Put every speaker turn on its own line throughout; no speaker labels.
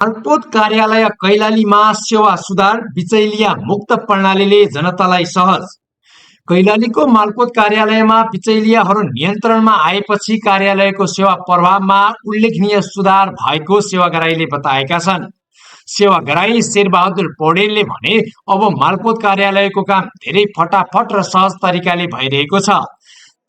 मालपोत कार्यालय कैलालीमा सेवा सुधार बिचैलिया मुक्त प्रणालीले जनतालाई सहज। कैलालीको मालपोत कार्यालयमा बिचैलियाहरू नियन्त्रणमा आएपछि कार्यालयको सेवा प्रभावमा उल्लेखनीय सुधार भएको सेवाग्राहीले बताएका छन्। सेवाग्राही शेरबहादुर पौडेलले भने अब मालपोत कार्यालयको काम धेरै फटाफट र सहज तरिकाले भइरहेको छ।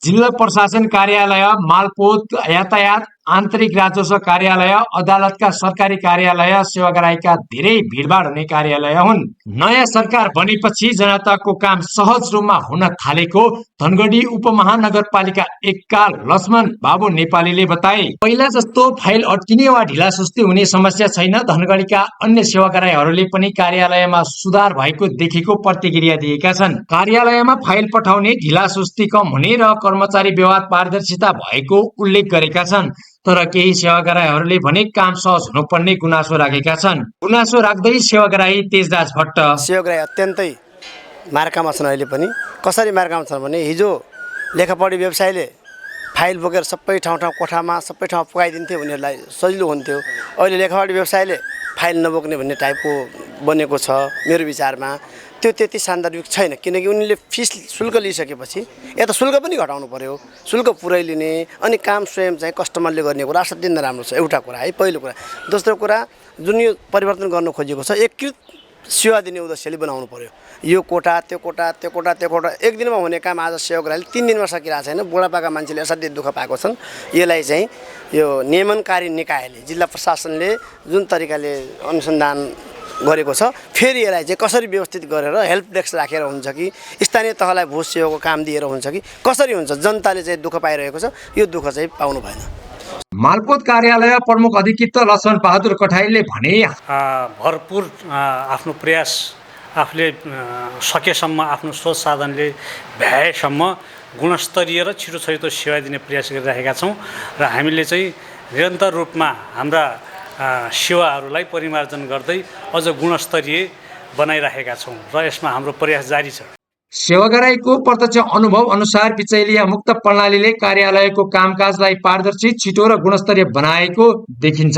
जिल्ला प्रशासन कार्यालय, मालपोत, यातायात, आन्तरिक राजस्व कार्यालय, अदालतका सरकारी कार्यालय सेवाग्राहीका धेरै भिडभाड हुने कार्यालय हुन्। नयाँ सरकार बनेपछि जनताको काम सहज रूपमा हुन थालेको धनगढी उपमहानगरपालिका 1 का लक्ष्मण बाबु नेपालीले बताए। पहिला जस्तो फाइल अड्किने वा ढिलासुस्ती हुने समस्या छैन। धनगढीका अन्य सेवाग्राहीहरूले पनि कार्यालयमा सुधार भएको देखेको प्रतिक्रिया दिएका छन्। कार्यालयमा फाइल पठाउने, ढिलासुस्ती कम हुने र कर्मचारी व्यवहार पारदर्शिता भएको उल्लेख गरेका छन्। तर केही सेवाग्राहीहरूले भने काम सहज हुनुपर्ने गुनासो राखेका छन्। गुनासो राख्दै सेवाग्राही तेजराज भट्ट,
सेवाग्राही अत्यन्तै मार्कामा छन्। अहिले पनि कसरी मार्कामा छन् भने हिजो लेखापढी व्यवसायले फाइल बोकेर सबै ठाउँ कोठामा सबै ठाउँ पुगाइदिन्थे, उनीहरूलाई सजिलो हुन्थ्यो। अहिले लेखापढी व्यवसायले फाइल नबोक्ने भन्ने टाइपको बनेको छ मेरो विचारमा। त्यो त्यति सान्दर्भिक छैन, किनकि उनीहरूले फिस शुल्क लिइसकेपछि या त शुल्क पनि घटाउनु पर्यो, शुल्क पुरै लिने अनि काम स्वयं चाहिँ कस्टमरले गर्ने कुरा असाध्यै नराम्रो छ। एउटा कुरा है, पहिलो कुरा। दोस्रो कुरा, जुन यो परिवर्तन गर्नु खोजेको छ एकीकृत सेवा दिने उद्देश्यले बनाउनु पर्यो। यो कोटा त्यो कोटा त्यो कोटा त्यो कोटा एक दिनमा हुने काम आज सेवाग्राहीले 3 दिनमा सकिरहेको छैन। बुढापाका मान्छेले असाध्यै दुःख पाएको छन्। यसलाई चाहिँ यो नियमनकारी निकायले, जिल्ला प्रशासनले जुन तरिकाले अनुसन्धान गरेको छ, फेरि यसलाई चाहिँ कसरी व्यवस्थित गरेर हेल्प डेस्क राखेर हुन्छ कि स्थानीय तहलाई भू सेवाको काम दिएर हुन्छ कि कसरी हुन्छ, जनताले चाहिँ दुःख पाइरहेको छ, यो दुःख चाहिँ पाउनु भएन।
मालपोत कार्यालय प्रमुख अधिकृत लक्ष्मण बहादुर कठाइलले भने
भरपुर आफ्नो प्रयास आफूले सकेसम्म आफ्नो स्रोत साधनले भ्याएसम्म गुणस्तरीय र छिटो सेवा दिने प्रयास गरिरहेका छौँ र हामीले चाहिँ निरन्तर रूपमा हाम्रा सेवाहरूलाई परिमार्जन गर्दै अझ गुणस्तरीय बनाइरहेका छौँ र यसमा हाम्रो प्रयास जारी छ।
सेवाग्राहीको प्रत्यक्ष अनुभव अनुसार बिचैलिया मुक्त प्रणालीले कार्यालयको कामकाजलाई पारदर्शी, छिटो र गुणस्तरीय बनाएको देखिन्छ।